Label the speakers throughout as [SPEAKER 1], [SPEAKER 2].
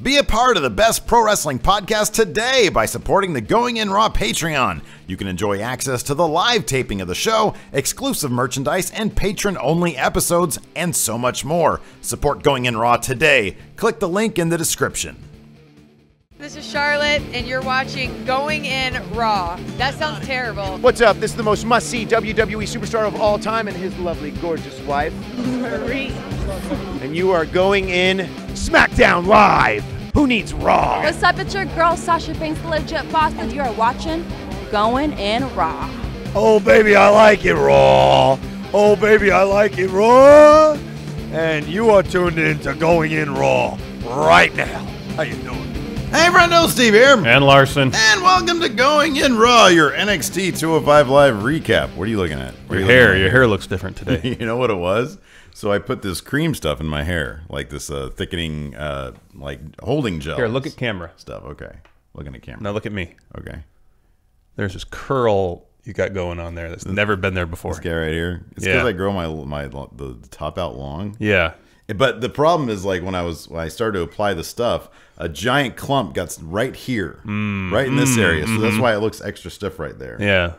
[SPEAKER 1] Be a part of the best pro wrestling podcast today by supporting the Going In Raw Patreon. You can enjoy access to the live taping of the show, exclusive merchandise, and patron-only episodes, and so much more. Support Going In Raw today. Click the link in the description.
[SPEAKER 2] This is Charlotte, and you're watching Going In Raw. That sounds terrible.
[SPEAKER 3] What's up? This is the most must-see WWE superstar of all time and his lovely, gorgeous wife,
[SPEAKER 2] Marie.
[SPEAKER 3] and you are going in SmackDown Live. Who needs Raw?
[SPEAKER 4] What's up? It's your girl Sasha Banks, the legit boss, and you are watching Going In Raw.
[SPEAKER 3] Oh, baby, I like it Raw. Oh, baby, I like it Raw. And you are tuned in to Going In Raw right now. How you doing?
[SPEAKER 1] Hey, friendo, Steve here.
[SPEAKER 5] And Larson.
[SPEAKER 1] And welcome to Going In Raw, your NXT 205 Live recap. What are you looking at?
[SPEAKER 5] Your hair looks different today.
[SPEAKER 1] You know what it was? So I put this cream stuff in my hair, like this thickening, like holding gel.
[SPEAKER 5] Here, look at camera.
[SPEAKER 1] Stuff. Okay, looking at camera.
[SPEAKER 5] Now look at me.
[SPEAKER 1] Okay.
[SPEAKER 5] There's this curl you got going on there that's never been there before.
[SPEAKER 1] This guy right here. It's because I grow the top out long.
[SPEAKER 5] Yeah.
[SPEAKER 1] But the problem is, like, when I started to apply the stuff, a giant clump got right here, right in this area. So that's why it looks extra stiff right there.
[SPEAKER 5] Yeah.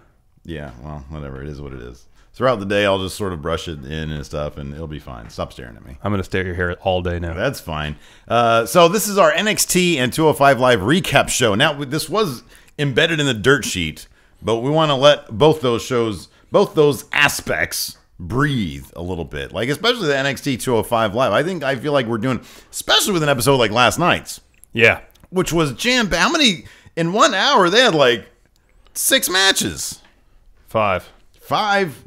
[SPEAKER 1] Yeah. Well, whatever. It is what it is. Throughout the day, I'll just sort of brush it in and stuff, and it'll be fine. Stop staring at me.
[SPEAKER 5] I'm going to stare at your hair all day now.
[SPEAKER 1] That's fine. So this is our NXT and 205 Live recap show. Now, this was embedded in the dirt sheet, but we want to let both those shows, both those aspects, breathe a little bit. Like, especially the NXT 205 Live. I feel like we're doing, especially with an episode like last night's.
[SPEAKER 5] Yeah.
[SPEAKER 1] Which was jam-packed. How many, in 1 hour, they had like 6 matches.
[SPEAKER 5] 5.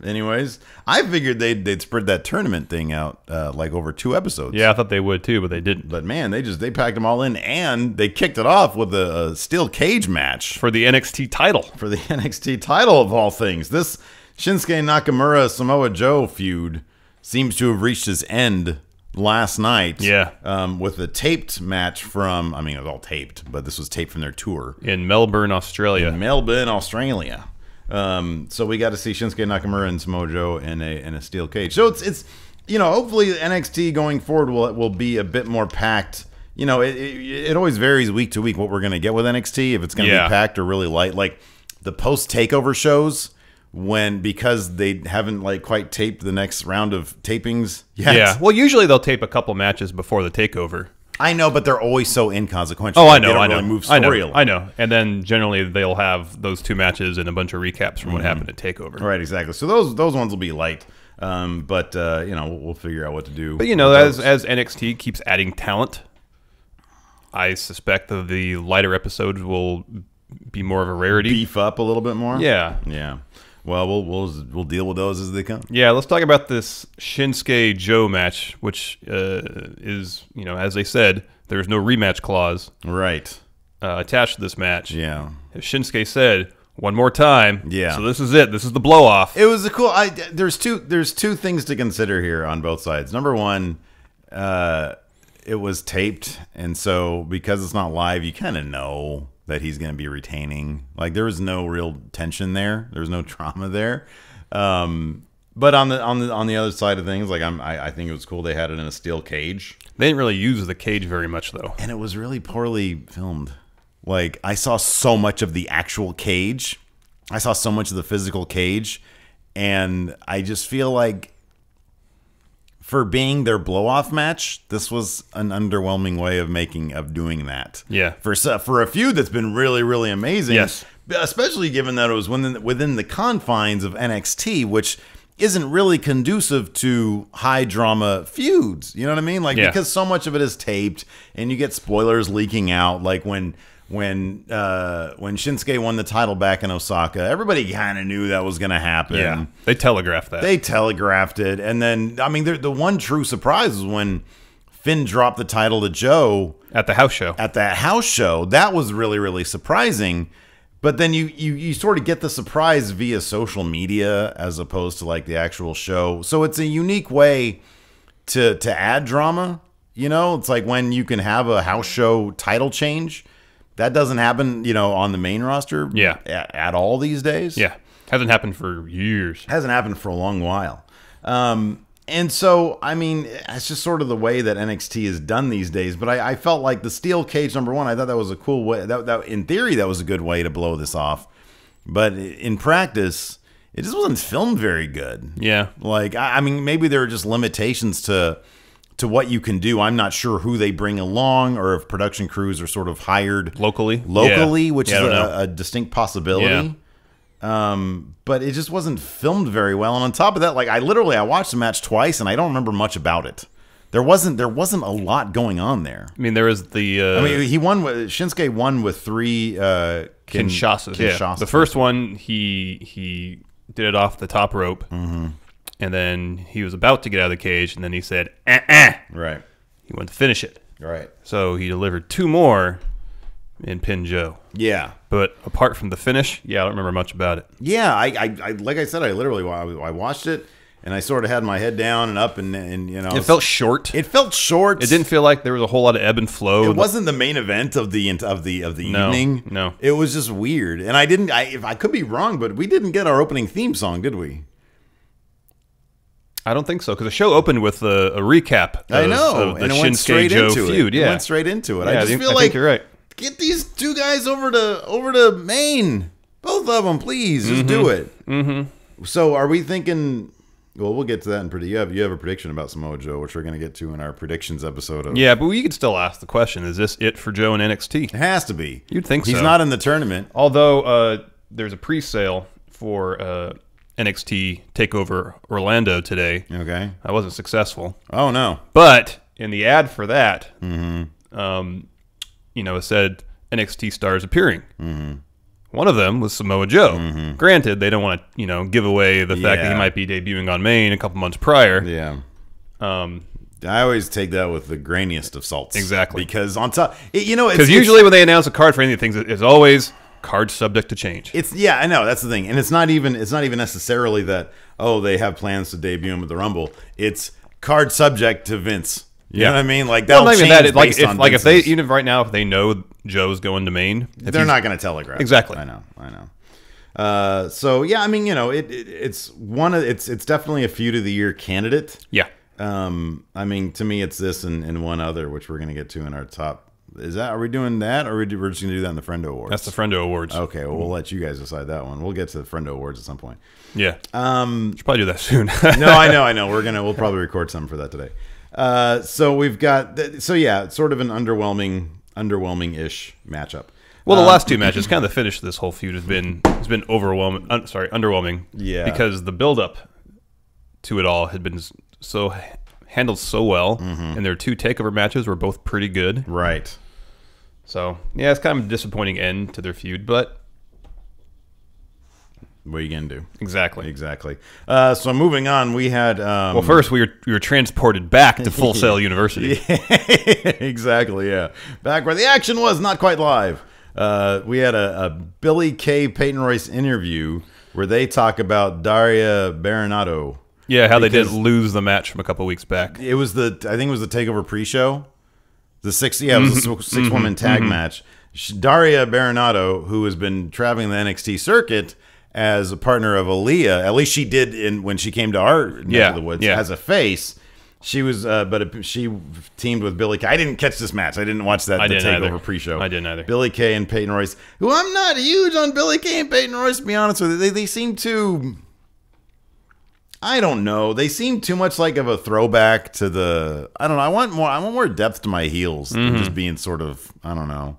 [SPEAKER 1] Anyways. I figured they'd spread that tournament thing out like over 2 episodes.
[SPEAKER 5] Yeah, I thought they would too, but they didn't.
[SPEAKER 1] But man, they packed them all in, and they kicked it off with a steel cage match
[SPEAKER 5] For the NXT title.
[SPEAKER 1] for the NXT title of all things. This Shinsuke Nakamura Samoa Joe feud seems to have reached its end last night.
[SPEAKER 5] Yeah.
[SPEAKER 1] With a taped match from, I mean, it was all taped, but this was taped from their tour
[SPEAKER 5] In Melbourne, Australia.
[SPEAKER 1] in Melbourne, Australia. So we got to see Shinsuke Nakamura and Samoa Joe in a steel cage. So it's you know, hopefully NXT going forward will be a bit more packed. You know, it always varies week to week what we're going to get with NXT, if it's going to be packed or really light. Like the post takeover shows, because they haven't like quite taped the next round of tapings yet.
[SPEAKER 5] Yeah. Well, usually they'll tape a couple matches before the takeover.
[SPEAKER 1] I know, but they're always so inconsequential.
[SPEAKER 5] Oh, I know,
[SPEAKER 1] they don't
[SPEAKER 5] I know.
[SPEAKER 1] really move story along.
[SPEAKER 5] I know. And then generally they'll have those 2 matches and a bunch of recaps from what happened at Takeover.
[SPEAKER 1] Right, exactly. So those ones will be light. But you know, we'll figure out what to do.
[SPEAKER 5] But you know, as NXT keeps adding talent, I suspect that the lighter episodes will be more of a rarity.
[SPEAKER 1] Beef up a little bit more.
[SPEAKER 5] Yeah.
[SPEAKER 1] Yeah. Well, we'll deal with those as they come.
[SPEAKER 5] Yeah, let's talk about this Shinsuke Joe match, which is, you know, as they said, there's no rematch clause
[SPEAKER 1] Right.
[SPEAKER 5] attached to this match.
[SPEAKER 1] Yeah.
[SPEAKER 5] As Shinsuke said, one more time.
[SPEAKER 1] Yeah.
[SPEAKER 5] So this is it. This is the blow off.
[SPEAKER 1] It was a cool. There's two things to consider here on both sides. Number one, it was taped, and so because it's not live, you kind of know that he's going to be retaining. Like, there was no real tension there. There was no drama there. But on the other side of things, like I think it was cool they had it in a steel cage.
[SPEAKER 5] They didn't really use the cage very much, though.
[SPEAKER 1] And it was really poorly filmed. Like, I saw so much of the actual cage. I saw so much of the physical cage. And I just feel like for being their blow-off match, this was an underwhelming way of doing that.
[SPEAKER 5] Yeah.
[SPEAKER 1] For a feud that's been really, really amazing.
[SPEAKER 5] Yes.
[SPEAKER 1] Especially given that it was within the confines of NXT, which isn't really conducive to high drama feuds. You know what I mean? Like, because so much of it is taped and you get spoilers leaking out. Like when Shinsuke won the title back in Osaka, everybody kind of knew that was going to happen.
[SPEAKER 5] Yeah, they telegraphed that.
[SPEAKER 1] They telegraphed it. And then, I mean, the one true surprise was when Finn dropped the title to Joe.
[SPEAKER 5] At the house show.
[SPEAKER 1] At that house show. That was really, really surprising. But then you sort of get the surprise via social media as opposed to like the actual show. So it's a unique way to add drama. You know, it's like when you can have a house show title change. That doesn't happen, you know, on the main roster at all these days.
[SPEAKER 5] Yeah. Hasn't happened for years.
[SPEAKER 1] Hasn't happened for a long while. And so, I mean, it's just sort of the way that NXT is done these days. But I felt like the steel cage #1, I thought that was a cool way. That in theory, that was a good way to blow this off. But in practice, it just wasn't filmed very good.
[SPEAKER 5] Yeah.
[SPEAKER 1] Like, I mean, maybe there are just limitations to what you can do. I'm not sure who they bring along or if production crews are sort of hired
[SPEAKER 5] locally,
[SPEAKER 1] which is a distinct possibility. But it just wasn't filmed very well. And on top of that, like I watched the match twice and I don't remember much about it. There wasn't a lot going on there.
[SPEAKER 5] I mean, there was the.
[SPEAKER 1] Shinsuke won with 3
[SPEAKER 5] Kinshasas. Yeah. The first one he did it off the top rope, and then he was about to get out of the cage, and then he said,
[SPEAKER 1] Right.
[SPEAKER 5] He wanted to finish it.
[SPEAKER 1] Right.
[SPEAKER 5] So he delivered 2 more in Pin Joe.
[SPEAKER 1] Yeah.
[SPEAKER 5] But apart from the finish, I don't remember much about it.
[SPEAKER 1] Yeah, I like I said, I watched it and I sort of had my head down and up and you know,
[SPEAKER 5] it felt short.
[SPEAKER 1] It felt short.
[SPEAKER 5] It didn't feel like there was a whole lot of ebb and flow.
[SPEAKER 1] It wasn't the main event of the evening.
[SPEAKER 5] No.
[SPEAKER 1] It was just weird. And I could be wrong, but we didn't get our opening theme song, did we?
[SPEAKER 5] I don't think so, because the show opened with a recap of,
[SPEAKER 1] I know,
[SPEAKER 5] of the
[SPEAKER 1] and it went
[SPEAKER 5] Shinsuke
[SPEAKER 1] straight
[SPEAKER 5] Joe
[SPEAKER 1] into
[SPEAKER 5] feud.
[SPEAKER 1] it.
[SPEAKER 5] Yeah.
[SPEAKER 1] It went straight into it.
[SPEAKER 5] Yeah,
[SPEAKER 1] I just feel
[SPEAKER 5] I
[SPEAKER 1] like
[SPEAKER 5] think you're right.
[SPEAKER 1] Get these 2 guys over to Maine. Both of them, please. Just do it. Mm-hmm. So are we thinking... Well, we'll get to that in pretty... You have a prediction about Samoa Joe, which we're going to get to in our predictions episode.
[SPEAKER 5] Yeah, but we could still ask the question, is this it for Joe in NXT?
[SPEAKER 1] It has to be.
[SPEAKER 5] You'd think so.
[SPEAKER 1] He's not in the tournament.
[SPEAKER 5] Although there's a pre-sale for NXT TakeOver Orlando today.
[SPEAKER 1] Okay.
[SPEAKER 5] That wasn't successful.
[SPEAKER 1] Oh, no.
[SPEAKER 5] But in the ad for that, it said NXT stars appearing. One of them was Samoa Joe. Granted, they don't want to, give away the fact that he might be debuting on Maine a couple months prior.
[SPEAKER 1] Yeah. I always take that with the grainiest of salts.
[SPEAKER 5] Exactly.
[SPEAKER 1] Because on top, because
[SPEAKER 5] usually when they announce a card for any of the things, it's always card subject to change.
[SPEAKER 1] I know, that's the thing. And it's not even necessarily that, they have plans to debut him at the Rumble. It's card subject to Vince. You know what I mean? Like that'll change based on
[SPEAKER 5] if they even right now, if they know Joe's going to Maine,
[SPEAKER 1] they're not going to telegraph.
[SPEAKER 5] Exactly.
[SPEAKER 1] I know. So yeah, I mean, it's definitely a feud of the year candidate.
[SPEAKER 5] Yeah.
[SPEAKER 1] I mean, to me, it's this and one other, which we're going to get to in our top. Are we doing that, or we're just going to do that in the Friendo Awards?
[SPEAKER 5] That's the Friendo Awards.
[SPEAKER 1] Okay, well, we'll let you guys decide that one. We'll get to the Friendo Awards at some point.
[SPEAKER 5] Yeah. Should probably do that soon.
[SPEAKER 1] No, I know. We'll probably record something for that today. So we've got sort of an underwhelming-ish matchup.
[SPEAKER 5] Well, the last 2 matches, kind of the finish of this whole feud has been underwhelming.
[SPEAKER 1] Yeah,
[SPEAKER 5] because the build-up to it all had been handled so well, and their 2 takeover matches were both pretty good.
[SPEAKER 1] Right.
[SPEAKER 5] So yeah, it's kind of a disappointing end to their feud, but
[SPEAKER 1] what are you gonna do?
[SPEAKER 5] Exactly.
[SPEAKER 1] So moving on, we had.
[SPEAKER 5] Well, first we were transported back to Full Sail University.
[SPEAKER 1] Exactly. Yeah, back where the action was, not quite live. We had a Billy Kay Peyton Royce interview where they talk about Daria Baronato.
[SPEAKER 5] Yeah, how they did lose the match from a couple weeks back.
[SPEAKER 1] It was I think it was the TakeOver pre-show. It was a 6-woman tag match. Daria Baronato, who has been traveling the NXT circuit as a partner of Aaliyah, at least she did when she came to our neck of the woods as a face. She was, she teamed with Billy Kay. I didn't catch this match. I didn't watch the TakeOver pre-show.
[SPEAKER 5] I didn't either.
[SPEAKER 1] Billy Kay and Peyton Royce, who I'm not huge on Billy Kay and Peyton Royce, to be honest with you. They seem to... I don't know. They seem too much like of a throwback to the... I don't know. I want more depth to my heels than just being sort of... I don't know.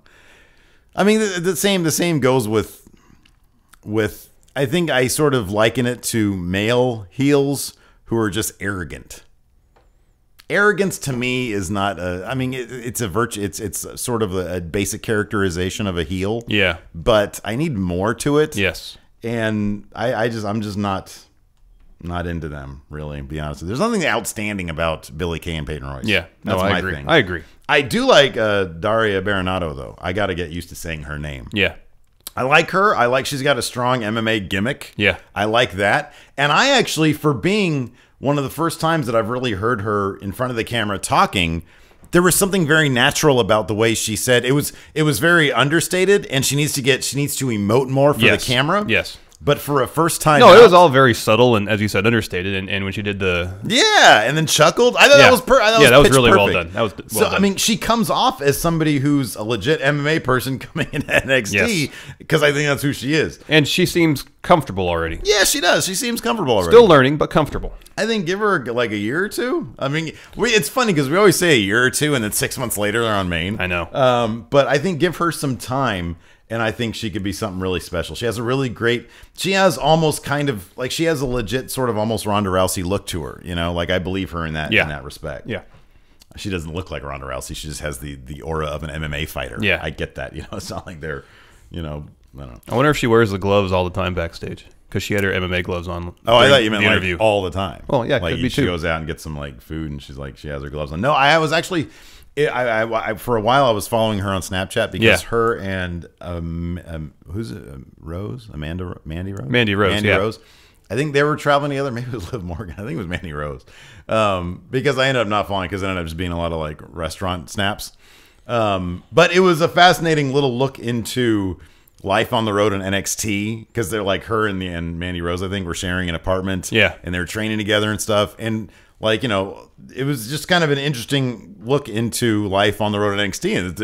[SPEAKER 1] I mean, the same goes with... I think I sort of liken it to male heels who are just arrogant. Arrogance to me is not a... I mean, it's a virtue. It's sort of a basic characterization of a heel.
[SPEAKER 5] Yeah.
[SPEAKER 1] But I need more to it.
[SPEAKER 5] Yes.
[SPEAKER 1] And I'm just not into them, really, to be honest. There's nothing outstanding about Billy Kay and Peyton Royce.
[SPEAKER 5] Yeah.
[SPEAKER 1] That's my
[SPEAKER 5] agree.
[SPEAKER 1] thing.
[SPEAKER 5] I agree.
[SPEAKER 1] I do like Daria Baronato, though. I got to get used to saying her name.
[SPEAKER 5] Yeah.
[SPEAKER 1] I like her. She's got a strong MMA gimmick.
[SPEAKER 5] Yeah.
[SPEAKER 1] I like that. And I actually, for being one of the first times that I've really heard her in front of the camera talking, there was something very natural about the way she said it was very understated, and she needs to emote more for the camera.
[SPEAKER 5] Yes.
[SPEAKER 1] But for a first time,
[SPEAKER 5] no, it was all very subtle and, as you said, understated. And when she did the
[SPEAKER 1] and then chuckled, I thought that was
[SPEAKER 5] that was really
[SPEAKER 1] perfect.
[SPEAKER 5] well done. That was well
[SPEAKER 1] so.
[SPEAKER 5] done.
[SPEAKER 1] I mean, she comes off as somebody who's a legit MMA person coming into NXT because I think that's who she is,
[SPEAKER 5] and she seems comfortable already.
[SPEAKER 1] Yeah, she does. She seems comfortable already.
[SPEAKER 5] Still learning, but comfortable.
[SPEAKER 1] I think give her like a year or two. I mean, it's funny because we always say a year or two, and then 6 months later they're on main.
[SPEAKER 5] I know,
[SPEAKER 1] but I think give her some time. And I think she could be something really special. She has a really great, she has almost kind of, like she has a legit sort of almost Ronda Rousey look to her. You know, like I believe her in that respect.
[SPEAKER 5] Yeah.
[SPEAKER 1] She doesn't look like Ronda Rousey. She just has the aura of an MMA fighter.
[SPEAKER 5] Yeah.
[SPEAKER 1] I get that. You know, it's not like they're, you know, I don't know.
[SPEAKER 5] I wonder if she wears the gloves all the time backstage. Because she had her MMA gloves on.
[SPEAKER 1] Oh, I thought you meant like all the time.
[SPEAKER 5] Well, yeah,
[SPEAKER 1] like
[SPEAKER 5] could be
[SPEAKER 1] she
[SPEAKER 5] too.
[SPEAKER 1] goes out and gets some like food and she's like, she has her gloves on. No, I was actually... I for a while I was following her on Snapchat because her and who's it? Mandy Rose. I think they were traveling together. Maybe it was Liv Morgan. I think it was Mandy Rose. Because I ended up not following because it ended up just being a lot of like restaurant snaps. But it was a fascinating little look into life on the road in NXT because they're like her and Mandy Rose. I think were sharing an apartment.
[SPEAKER 5] Yeah,
[SPEAKER 1] and they're training together and stuff. And like, you know, it was just kind of an interesting look into life on the road at NXT. And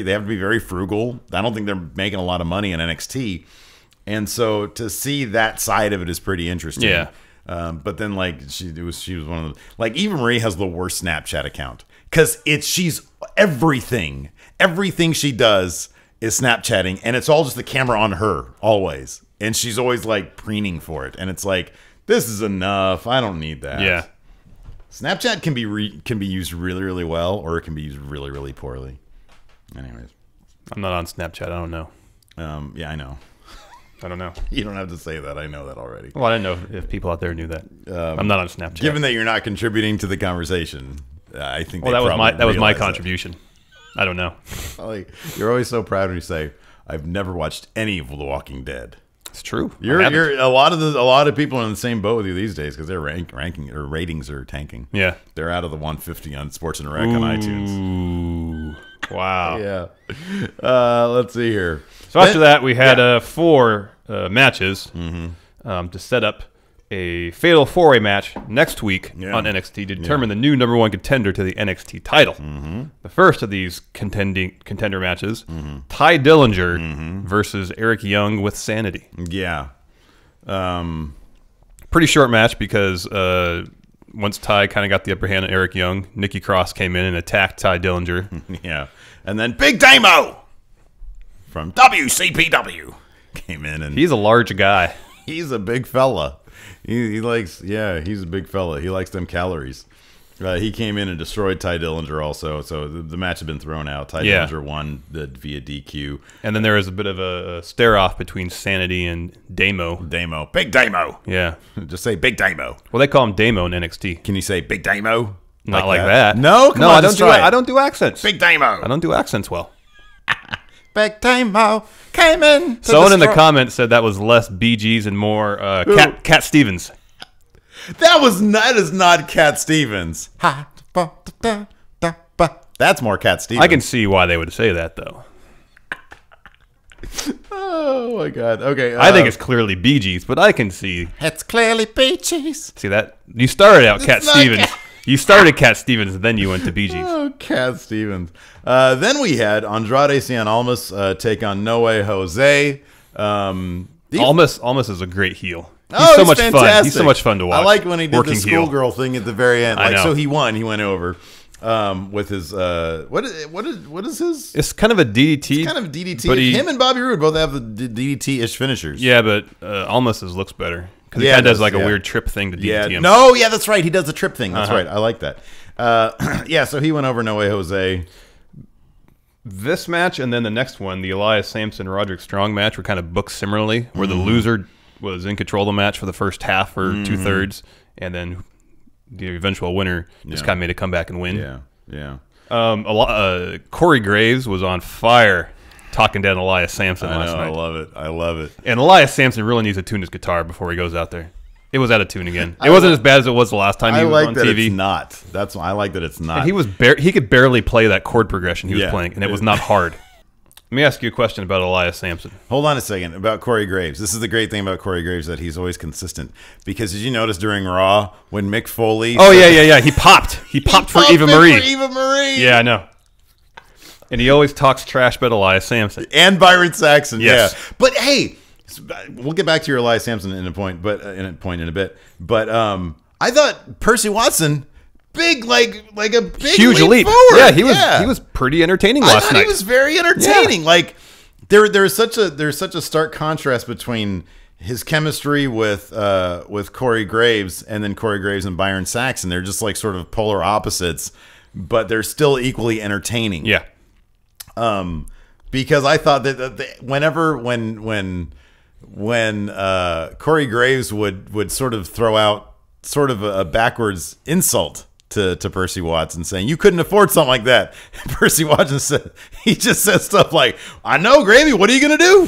[SPEAKER 1] they have to be very frugal. I don't think they're making a lot of money in NXT. And so to see that side of it is pretty interesting.
[SPEAKER 5] Yeah.
[SPEAKER 1] But then like she was one of the, like Eva Marie has the worst Snapchat account because she's everything she does is Snapchatting and it's all just the camera on her always. And she's always like preening for it. And it's like, this is enough. I don't need that.
[SPEAKER 5] Yeah.
[SPEAKER 1] Snapchat can be used really, really well, or it can be used really, really poorly. Anyways,
[SPEAKER 5] I'm not on Snapchat. I don't know.
[SPEAKER 1] Yeah, I know.
[SPEAKER 5] I don't know.
[SPEAKER 1] You don't have to say that. I know that already.
[SPEAKER 5] Well, I didn't know if people out there knew that. I'm not on Snapchat.
[SPEAKER 1] Given that you're not contributing to the conversation, I think.
[SPEAKER 5] Well, that was my contribution. I don't know.
[SPEAKER 1] Like, you're always so proud when you say, "I've never watched any of The Walking Dead."
[SPEAKER 5] It's true.
[SPEAKER 1] You're a lot of people are in the same boat with you these days because their ranking or ratings are tanking.
[SPEAKER 5] Yeah,
[SPEAKER 1] they're out of the 150 on Sports and Rec on iTunes.
[SPEAKER 5] Ooh, wow.
[SPEAKER 1] Yeah. Let's see here.
[SPEAKER 5] So after that, we had 4 matches to set up a fatal 4-way match next week on NXT to determine the new #1 contender to the NXT title. The first of these contender matches, Ty Dillinger versus Eric Young with Sanity.
[SPEAKER 1] Yeah.
[SPEAKER 5] Pretty short match because once Ty kind of got the upper hand on Eric Young, Nikki Cross came in and attacked Ty Dillinger.
[SPEAKER 1] Yeah. And then Big Damo from WCPW came in. And
[SPEAKER 5] he's a large guy.
[SPEAKER 1] He's a big fella. He likes, he's a big fella. He likes them calories. He came in and destroyed Ty Dillinger also. So the match had been thrown out. Ty Dillinger won via DQ.
[SPEAKER 5] And then there was a bit of a stare-off between Sanity and Damo.
[SPEAKER 1] Big Damo.
[SPEAKER 5] Yeah.
[SPEAKER 1] Just say Big Damo.
[SPEAKER 5] Well, they call him Damo in NXT.
[SPEAKER 1] Can you say Big Damo?
[SPEAKER 5] Not like that.
[SPEAKER 1] No? Come on,
[SPEAKER 5] I don't do accents.
[SPEAKER 1] Big Damo.
[SPEAKER 5] I don't do accents well.
[SPEAKER 1] Big Damo came in.
[SPEAKER 5] Someone in the comments said that was less Bee Gees and more Cat Stevens.
[SPEAKER 1] That is not Cat Stevens. That's more Cat Stevens.
[SPEAKER 5] I can see why they would say that, though.
[SPEAKER 1] Oh, my God. Okay.
[SPEAKER 5] I think it's clearly Bee Gees, but I can see.
[SPEAKER 1] It's clearly Bee Gees.
[SPEAKER 5] See that? You started out Cat Stevens. You started Cat Stevens, and then you went to Bee Gees.
[SPEAKER 1] Oh, Cat Stevens. Then we had Andrade Cien Almas take on No Way Jose.
[SPEAKER 5] Almas is a great heel.
[SPEAKER 1] He's
[SPEAKER 5] so much
[SPEAKER 1] fantastic.
[SPEAKER 5] fun. He's so much fun to watch.
[SPEAKER 1] I like when he did the schoolgirl thing at the very end.
[SPEAKER 5] I know.
[SPEAKER 1] So he won. He went over with his what is his?
[SPEAKER 5] It's kind of a DDT.
[SPEAKER 1] It's kind of a DDT. Him and Bobby Roode both have the DDT-ish finishers.
[SPEAKER 5] Yeah, but Almas's looks better because he kind of does like a weird trip thing to DDT him.
[SPEAKER 1] No, that's right. He does the trip thing. That's right. I like that. So he went over No Way Jose.
[SPEAKER 5] This match and then the next one, the Elias Sampson Roderick Strong match, were kind of booked similarly, where the loser was in control of the match for the first half or 2/3, and then the eventual winner just kind of made a comeback and win. Corey Graves was on fire talking down Elias Sampson last night.
[SPEAKER 1] I love it.
[SPEAKER 5] And Elias Sampson really needs to tune his guitar before he goes out there. It was out of tune again. It wasn't as bad as it was the last time he was on TV.
[SPEAKER 1] It's not. I like that it's not.
[SPEAKER 5] And he could barely play that chord progression he was playing, and it was not hard. Let me ask you a question about Elias Sampson.
[SPEAKER 1] Hold on a second about Corey Graves. This is the great thing about Corey Graves, that he's always consistent. Because did you notice during Raw when Mick Foley?
[SPEAKER 5] Oh yeah. He popped. He popped for Eva Marie.
[SPEAKER 1] For Eva Marie.
[SPEAKER 5] Yeah, I know. And he always talks trash about Elias Sampson
[SPEAKER 1] And Byron Saxton.
[SPEAKER 5] Yes.
[SPEAKER 1] Yeah. But hey, we'll get back to your Elias Sampson in a bit. But I thought Percy Watson, big like a big
[SPEAKER 5] huge leap
[SPEAKER 1] forward.
[SPEAKER 5] Yeah, he was pretty entertaining last night.
[SPEAKER 1] He was very entertaining. Yeah. Like there's such a stark contrast between his chemistry with Corey Graves and then Corey Graves and Byron Saxton. They're just like sort of polar opposites, but they're still equally entertaining.
[SPEAKER 5] Yeah.
[SPEAKER 1] Because I thought that when Corey Graves would sort of throw out sort of a backwards insult to Percy Watson, saying you couldn't afford something like that. Percy Watson just said stuff like, "I know, Gravy. What are you gonna do?"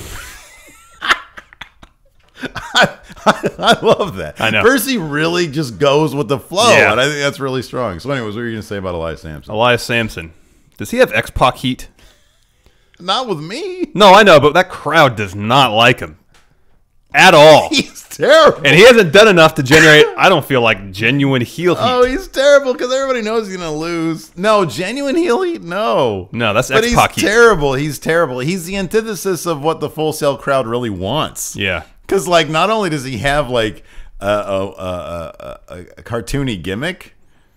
[SPEAKER 1] I love that.
[SPEAKER 5] I know.
[SPEAKER 1] Percy really just goes with the flow,
[SPEAKER 5] Yeah.
[SPEAKER 1] and I think that's really strong. So, anyways, what were you gonna say about Elias Sampson?
[SPEAKER 5] Elias Sampson. Does he have X-Pac heat?
[SPEAKER 1] Not with me.
[SPEAKER 5] No, I know, but that crowd does not like him at all.
[SPEAKER 1] He's terrible.
[SPEAKER 5] And he hasn't done enough to generate, I don't feel like, genuine heel heat.
[SPEAKER 1] Oh, he's terrible because everybody knows he's going to lose. No, genuine heel heat? No.
[SPEAKER 5] No, that's
[SPEAKER 1] But
[SPEAKER 5] X-Pac
[SPEAKER 1] he's
[SPEAKER 5] heat.
[SPEAKER 1] terrible. He's terrible. He's the antithesis of what the Full Sail crowd really wants.
[SPEAKER 5] Yeah.
[SPEAKER 1] Because, like, not only does he have, like, a cartoony gimmick,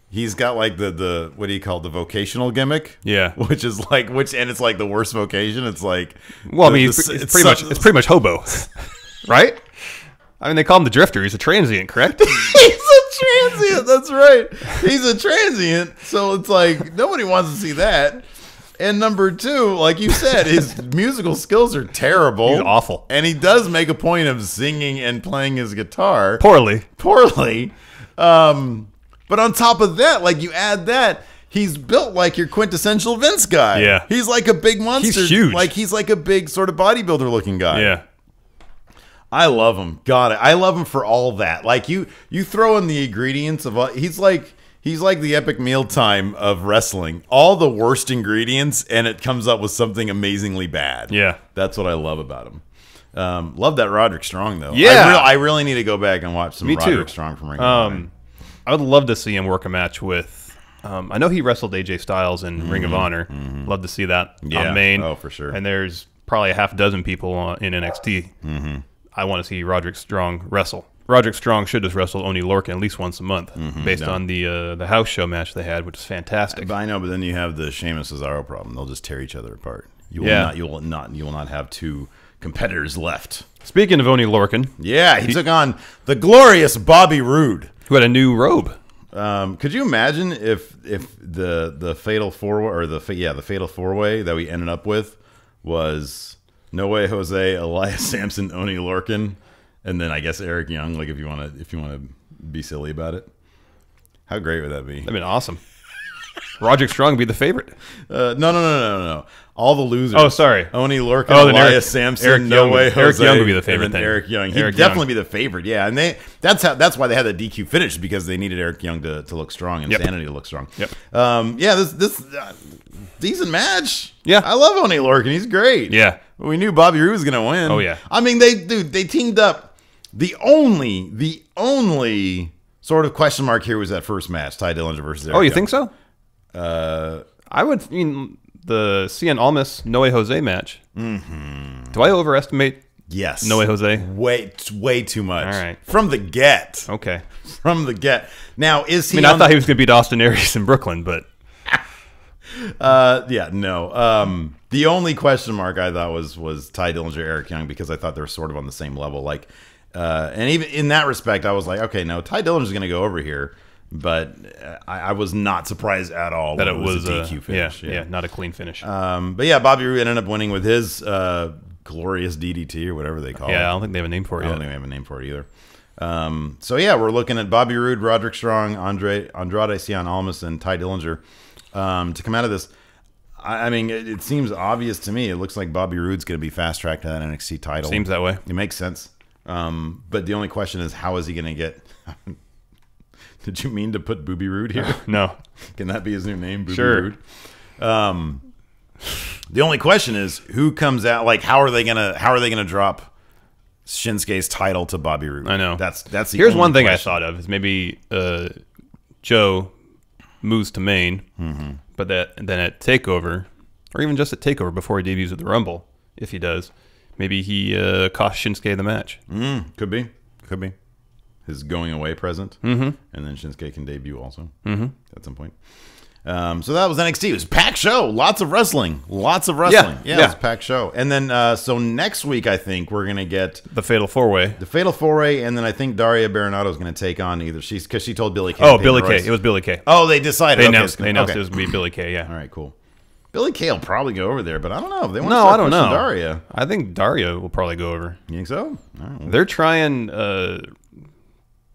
[SPEAKER 1] he's got, like, the what do you call it, the vocational gimmick?
[SPEAKER 5] Yeah.
[SPEAKER 1] Which is, like, and it's, like, the worst vocation. It's, like...
[SPEAKER 5] Well, I mean, it's pretty much hobo. Right? I mean, they call him the Drifter. He's a transient, correct?
[SPEAKER 1] He's a transient. That's right. He's a transient. So it's like nobody wants to see that. And number two, like you said, his musical skills are terrible.
[SPEAKER 5] He's awful.
[SPEAKER 1] And he does make a point of singing and playing his guitar
[SPEAKER 5] Poorly.
[SPEAKER 1] But on top of that, like you add that, he's built like your quintessential Vince guy.
[SPEAKER 5] Yeah.
[SPEAKER 1] He's like a big monster.
[SPEAKER 5] He's huge.
[SPEAKER 1] Like he's like a big sort of bodybuilder looking guy.
[SPEAKER 5] Yeah.
[SPEAKER 1] I love him. God, I love him for all that. Like you throw in the ingredients of he's like the epic mealtime of wrestling. All the worst ingredients, and it comes up with something amazingly bad.
[SPEAKER 5] Yeah,
[SPEAKER 1] that's what I love about him. Love that Roderick Strong though.
[SPEAKER 5] Yeah,
[SPEAKER 1] I really need to go back and watch some Roderick Strong from Ring of Honor.
[SPEAKER 5] I would love to see him work a match with. I know he wrestled AJ Styles in Ring of Honor. Love to see that on Main.
[SPEAKER 1] Oh, for sure.
[SPEAKER 5] And there's probably a half dozen people in NXT. I want to see Roderick Strong wrestle. Roderick Strong should just wrestle Oney Lorcan at least once a month, based on the house show match they had, which is fantastic.
[SPEAKER 1] I know, but then you have the Sheamus Cesaro problem. They'll just tear each other apart. You will not have two competitors left.
[SPEAKER 5] Speaking of Oney Lorcan,
[SPEAKER 1] he took on the glorious Bobby Roode,
[SPEAKER 5] who had a new robe.
[SPEAKER 1] Could you imagine if the fatal fatal four-way that we ended up with was No Way Jose, Elias Sampson, Oney Lorcan, and then I guess Eric Young. Like if you want to be silly about it, how great would that be?
[SPEAKER 5] That'd be awesome. Roderick Strong would be the favorite.
[SPEAKER 1] No. All the losers.
[SPEAKER 5] Oh, sorry.
[SPEAKER 1] Oney Lorcan, Elias Sampson,
[SPEAKER 5] Eric
[SPEAKER 1] No Way Jose.
[SPEAKER 5] Eric Young would be the favorite.
[SPEAKER 1] And then Eric Young. He'd definitely be the favorite. Yeah, and that's why they had the DQ finish, because they needed Eric Young to look strong and Sanity to look strong.
[SPEAKER 5] Yep.
[SPEAKER 1] This decent match.
[SPEAKER 5] Yeah,
[SPEAKER 1] I love Oney Lorcan. He's great.
[SPEAKER 5] Yeah.
[SPEAKER 1] We knew Bobby Roode was gonna win.
[SPEAKER 5] Oh yeah.
[SPEAKER 1] I mean, they teamed up. The only sort of question mark here was that first match, Ty Dillinger versus Eric
[SPEAKER 5] Young.
[SPEAKER 1] Young.
[SPEAKER 5] Think so? I would mean the Cien Almas No Way Jose match. Do I overestimate?
[SPEAKER 1] Yes.
[SPEAKER 5] No Way Jose.
[SPEAKER 1] Way too much.
[SPEAKER 5] All right.
[SPEAKER 1] From the get.
[SPEAKER 5] Okay.
[SPEAKER 1] From the get. Now is he?
[SPEAKER 5] I thought he was going to beat Austin Aries in Brooklyn, but.
[SPEAKER 1] No. The only question mark I thought was Ty Dillinger, Eric Young, because I thought they were sort of on the same level. Like, and even in that respect, I was like, okay, no, Ty Dillinger's going to go over here. But I was not surprised at all
[SPEAKER 5] that it was
[SPEAKER 1] a DQ finish.
[SPEAKER 5] Yeah, not a clean finish.
[SPEAKER 1] But yeah, Bobby Roode ended up winning with his glorious DDT or whatever they call it.
[SPEAKER 5] Yeah, I don't think they have a name for it yet.
[SPEAKER 1] I don't think they have a name for it either. So yeah, we're looking at Bobby Roode, Roderick Strong, Andrade Cien Almas, and Ty Dillinger to come out of this. I mean, it seems obvious to me. It looks like Bobby Roode's going to be fast-tracked to that NXT title.
[SPEAKER 5] Seems that way.
[SPEAKER 1] It makes sense. But the only question is, how is he going to get... Did you mean to put Booby Roode here?
[SPEAKER 5] No.
[SPEAKER 1] Can that be his new name, Booby
[SPEAKER 5] sure.
[SPEAKER 1] Roode? The only question is who comes out. Like, how are they gonna drop Shinsuke's title to Bobby Roode?
[SPEAKER 5] I know.
[SPEAKER 1] That's the.
[SPEAKER 5] Here's
[SPEAKER 1] only
[SPEAKER 5] one thing
[SPEAKER 1] question.
[SPEAKER 5] I thought of is maybe Joe moves to Maine, but then at Takeover, or even just at Takeover before he debuts at the Rumble, if he does, maybe he costs Shinsuke the match.
[SPEAKER 1] Could be. His going away present, and then Shinsuke can debut also at some point. So that was NXT. It was a packed show. Lots of wrestling. Yeah, it was a packed show. And then, so next week, I think we're gonna get
[SPEAKER 5] The Fatal 4-Way.
[SPEAKER 1] the Fatal 4-Way, and then I think Daria Baronato is gonna take on because she told Billy Kay.
[SPEAKER 5] Oh, Billy Kay. It was Billy Kay.
[SPEAKER 1] Oh, they decided.
[SPEAKER 5] They
[SPEAKER 1] Okay,
[SPEAKER 5] announced, it
[SPEAKER 1] okay.
[SPEAKER 5] was going to be Billy Kay, yeah.
[SPEAKER 1] All right, cool. Billy Kay will probably go over there, but I don't know if they want to
[SPEAKER 5] No,
[SPEAKER 1] start
[SPEAKER 5] I don't
[SPEAKER 1] pushing
[SPEAKER 5] know.
[SPEAKER 1] Daria.
[SPEAKER 5] I think Daria will probably go over.
[SPEAKER 1] You think so? All right, well,
[SPEAKER 5] They're trying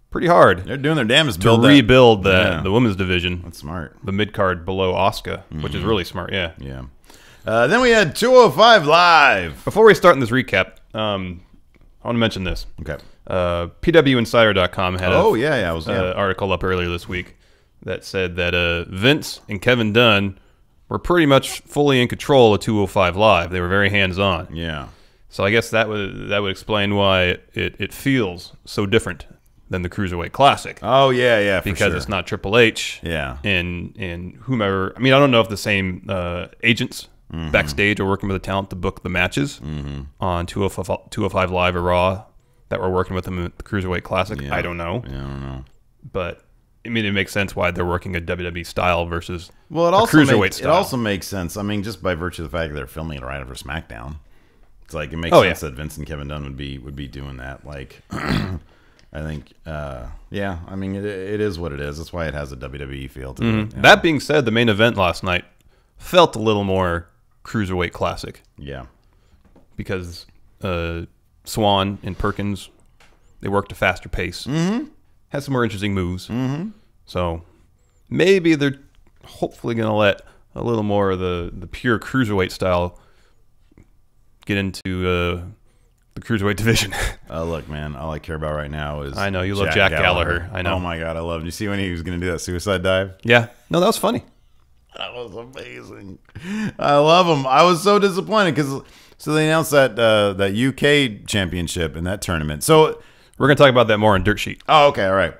[SPEAKER 5] pretty hard
[SPEAKER 1] they're doing their damnedest
[SPEAKER 5] to
[SPEAKER 1] to
[SPEAKER 5] rebuild
[SPEAKER 1] Yeah.
[SPEAKER 5] the women's division,
[SPEAKER 1] That's smart.
[SPEAKER 5] the mid-card below Asuka, which is really smart, yeah.
[SPEAKER 1] Yeah. Then we had 205 Live.
[SPEAKER 5] Before we start in this recap, I want to mention this.
[SPEAKER 1] Okay.
[SPEAKER 5] PWInsider.com had
[SPEAKER 1] I
[SPEAKER 5] article up earlier this week that said that Vince and Kevin Dunn were pretty much fully in control of 205 Live. They were very hands-on.
[SPEAKER 1] Yeah.
[SPEAKER 5] So I guess that would explain why it feels so different than the Cruiserweight Classic.
[SPEAKER 1] Oh, yeah, for
[SPEAKER 5] because
[SPEAKER 1] sure.
[SPEAKER 5] it's not Triple H.
[SPEAKER 1] Yeah.
[SPEAKER 5] And whomever. I mean, I don't know if the same agents backstage are working with the talent to book the matches on 205 Live or Raw that were working with them at the Cruiserweight Classic.
[SPEAKER 1] Yeah.
[SPEAKER 5] I don't know.
[SPEAKER 1] Yeah, I don't know.
[SPEAKER 5] But I mean, it makes sense why they're working a WWE style versus
[SPEAKER 1] Well,
[SPEAKER 5] a Cruiserweight
[SPEAKER 1] it
[SPEAKER 5] style.
[SPEAKER 1] also makes sense. I mean, just by virtue of the fact that they're filming it right after SmackDown, it's like it makes
[SPEAKER 5] Oh,
[SPEAKER 1] sense
[SPEAKER 5] yeah.
[SPEAKER 1] that Vince and Kevin Dunn would be doing that. Like, I think, yeah. I mean, it is what it is. That's why it has a WWE feel to it. Yeah.
[SPEAKER 5] That being said, the main event last night felt a little more Cruiserweight Classic
[SPEAKER 1] Yeah.
[SPEAKER 5] because Swan and Perkins, they worked a faster pace. Had some more interesting moves. So maybe they're hopefully going to let a little more of the pure Cruiserweight style get into the Cruiserweight division.
[SPEAKER 1] Look, man, all I care about right now is
[SPEAKER 5] I know, you love Jack Gallagher. I know.
[SPEAKER 1] Oh, my God, I love him. You see when he was going to do that suicide dive?
[SPEAKER 5] Yeah. No, that was funny.
[SPEAKER 1] That was amazing. I love him. I was so disappointed because so they announced that UK championship in that tournament. So
[SPEAKER 5] We're going to talk about that more on Dirt Sheet.
[SPEAKER 1] oh, okay, all right.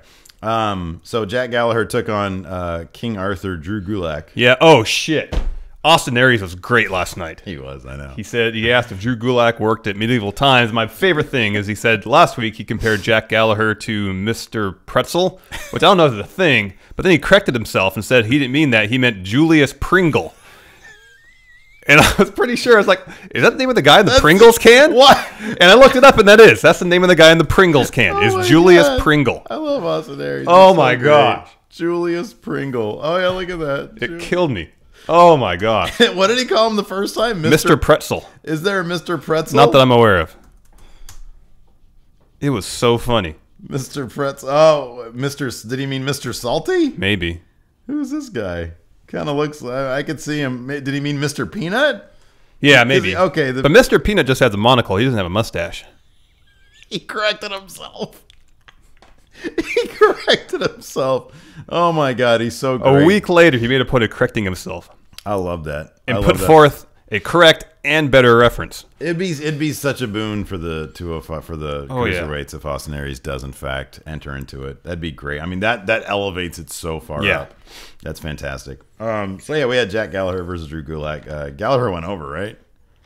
[SPEAKER 1] So Jack Gallagher took on King Arthur, Drew Gulak.
[SPEAKER 5] Yeah. Oh, shit. Austin Aries was great last night.
[SPEAKER 1] He was, I know.
[SPEAKER 5] He asked if Drew Gulak worked at Medieval Times. My favorite thing is he said last week he compared Jack Gallagher to Mr. Pretzel, which I don't know if it's a thing, but then he corrected himself and said he didn't mean that. He meant Julius Pringle. And I was pretty sure, I was like, is that the name of the guy in the Pringles can?
[SPEAKER 1] What?
[SPEAKER 5] And I looked it up, and that's the name of the guy in the Pringles can,
[SPEAKER 1] Oh my
[SPEAKER 5] is Julius
[SPEAKER 1] God.
[SPEAKER 5] Pringle.
[SPEAKER 1] I love Austin Aries.
[SPEAKER 5] Oh
[SPEAKER 1] He's
[SPEAKER 5] my
[SPEAKER 1] great.
[SPEAKER 5] gosh.
[SPEAKER 1] Julius Pringle. Oh, yeah, look at that.
[SPEAKER 5] It killed me. Oh my gosh.
[SPEAKER 1] What did he call him the first time?
[SPEAKER 5] Mr. Pretzel.
[SPEAKER 1] Is there a Mr. Pretzel?
[SPEAKER 5] Not that I'm aware of. It was so funny.
[SPEAKER 1] Mr. Pretzel. Oh, Did he mean Mr. Salty?
[SPEAKER 5] Maybe.
[SPEAKER 1] Who's this guy? Kind of looks. I could see him. Did he mean Mr. Peanut?
[SPEAKER 5] Yeah, maybe.
[SPEAKER 1] Okay,
[SPEAKER 5] but Mr. Peanut just has a monocle. He doesn't have a mustache.
[SPEAKER 1] He corrected himself. He corrected himself. Oh my God, he's so great.
[SPEAKER 5] A week later, he made a point of correcting himself
[SPEAKER 1] I love that.
[SPEAKER 5] and put forth a correct and better reference.
[SPEAKER 1] It'd be such a boon for the 205 for the
[SPEAKER 5] Oh, yeah.
[SPEAKER 1] cruiserweights if Austin Aries does in fact enter into it. That'd be great. I mean that elevates it so far
[SPEAKER 5] Yeah.
[SPEAKER 1] up. That's fantastic. So yeah, we had Jack Gallagher versus Drew Gulak. Gallagher went over, right?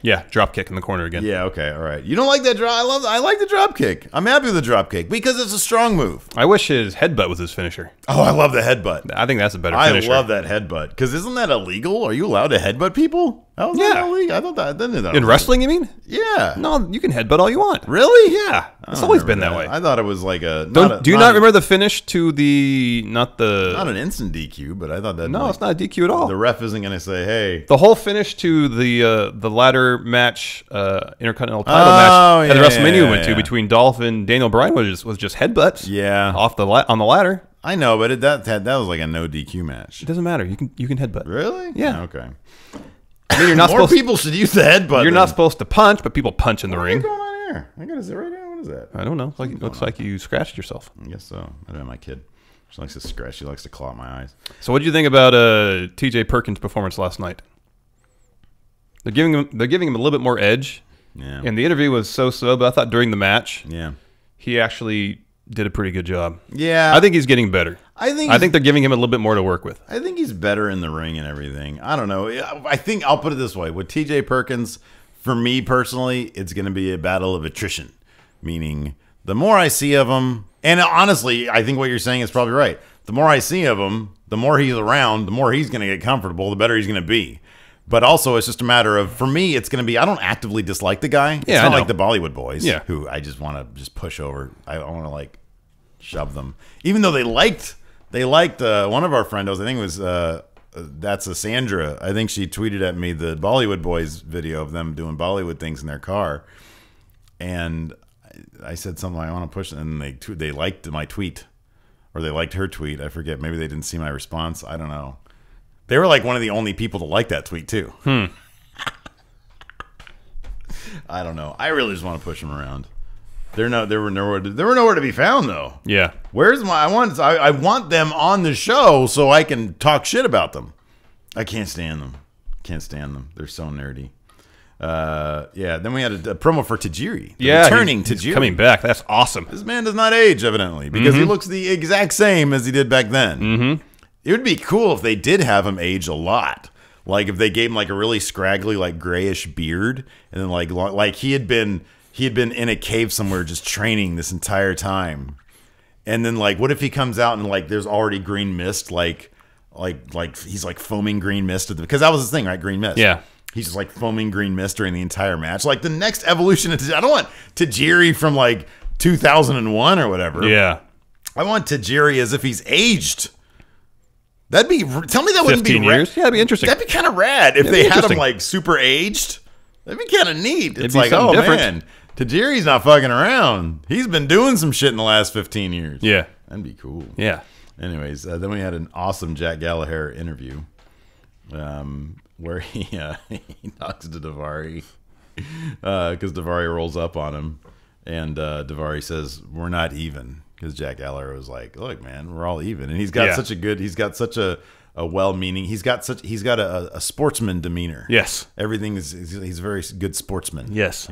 [SPEAKER 5] Yeah, drop kick in the corner again.
[SPEAKER 1] Yeah. Okay. All right. You don't like that drop? I like the drop kick. I'm happy with the drop kick because it's a strong move.
[SPEAKER 5] I wish his headbutt was his finisher.
[SPEAKER 1] Oh, I love the headbutt.
[SPEAKER 5] I think that's a better finisher.
[SPEAKER 1] I love that headbutt because isn't that illegal? Are you allowed to headbutt people? How's that
[SPEAKER 5] Yeah.
[SPEAKER 1] illegal? I thought that. I didn't know that
[SPEAKER 5] In
[SPEAKER 1] was
[SPEAKER 5] wrestling, you mean?
[SPEAKER 1] illegal. Yeah.
[SPEAKER 5] No, you can headbutt all you want.
[SPEAKER 1] Really?
[SPEAKER 5] Yeah.
[SPEAKER 1] I
[SPEAKER 5] It's
[SPEAKER 1] don't
[SPEAKER 5] always
[SPEAKER 1] remember
[SPEAKER 5] been that way.
[SPEAKER 1] I thought it was like a.
[SPEAKER 5] Do you not remember the finish to the not
[SPEAKER 1] Not an instant DQ, but I thought that.
[SPEAKER 5] No, it's not a DQ at all.
[SPEAKER 1] The ref isn't going to say, "Hey."
[SPEAKER 5] The whole finish to the ladder match, Intercontinental title match at the
[SPEAKER 1] yeah,
[SPEAKER 5] WrestleMania
[SPEAKER 1] yeah,
[SPEAKER 5] we went to
[SPEAKER 1] yeah.
[SPEAKER 5] between Dolph and Daniel Bryan was just headbutts.
[SPEAKER 1] Yeah.
[SPEAKER 5] off on the ladder.
[SPEAKER 1] I know, but that was like a no DQ match.
[SPEAKER 5] It doesn't matter. You can headbutt.
[SPEAKER 1] Really?
[SPEAKER 5] Yeah.
[SPEAKER 1] Okay.
[SPEAKER 5] I mean, you're not
[SPEAKER 1] More
[SPEAKER 5] supposed.
[SPEAKER 1] people should use the headbutt.
[SPEAKER 5] You're
[SPEAKER 1] then.
[SPEAKER 5] not supposed to punch, but people punch in the ring.
[SPEAKER 1] What's going on here? I got to sit right now. What is that?
[SPEAKER 5] I don't know. Looks like you scratched yourself.
[SPEAKER 1] I guess so. I don't know. My kid. She likes to scratch. She likes to claw at my eyes.
[SPEAKER 5] So, what did you think about T.J. Perkins' performance last night? They're giving him a little bit more edge.
[SPEAKER 1] Yeah.
[SPEAKER 5] And the interview was so, but I thought during the match, he actually did a pretty good job.
[SPEAKER 1] Yeah.
[SPEAKER 5] I think he's getting better. I think they're giving him a little bit more to work with.
[SPEAKER 1] I think he's better in the ring and everything. I don't know. I think I'll put it this way. With TJ Perkins, for me personally, it's going to be a battle of attrition. Meaning, the more I see of him, and honestly, I think what you're saying is probably right. The more I see of him, the more he's around, the more he's going to get comfortable, the better he's going to be. But also, it's just a matter of, for me, it's going to be, I don't actively dislike the guy. It's not like the Bollywood boys, who I just want to just push over. I want to, like, shove them. Even though they liked one of our friendos, I think it was, that's a Sandra. I think she tweeted at me the Bollywood boys video of them doing Bollywood things in their car. And I said something, I want to push it, and they liked my tweet. Or they liked her tweet. I forget. Maybe they didn't see my response. I don't know. They were like one of the only people to like that tweet too. I don't know. I really just want to push them around. They were nowhere to be found though. Yeah. Where's my? I want them on the show so I can talk shit about them. I can't stand them. Can't stand them. They're so nerdy. Yeah. Then we had a promo for Tajiri. Returning Tajiri.
[SPEAKER 5] He's coming back. That's awesome.
[SPEAKER 1] This man does not age, evidently, because he looks the exact same as he did back then. It would be cool if they did have him age a lot. Like if they gave him like a really scraggly, like grayish beard, and then like he had been in a cave somewhere just training this entire time. And then like, what if he comes out and like there's already green mist, like he's like foaming green mist because that was his thing, right? Green mist. Yeah. He's just like foaming green mist during the entire match. Like the next evolution of Tajiri, I don't want Tajiri from like 2001 or whatever. Yeah. I want Tajiri as if he's aged. Tell me that wouldn't be
[SPEAKER 5] 15 years? Yeah, that'd be interesting.
[SPEAKER 1] That'd be kind of rad if they had him like super aged. That'd be kind of neat. It's like, oh man, Tajiri's not fucking around. He's been doing some shit in the last 15 years. Yeah. That'd be cool. Yeah. Anyways, then we had an awesome Jack Gallagher interview where he talks to Daivari because Daivari rolls up on him, and Daivari says, "We're not even." Because Jack Gallagher was like, "Look, man, we're all even," and he's got such a well-meaning. He's got a sportsman demeanor. Yes, everything he's a very good sportsman. Yes,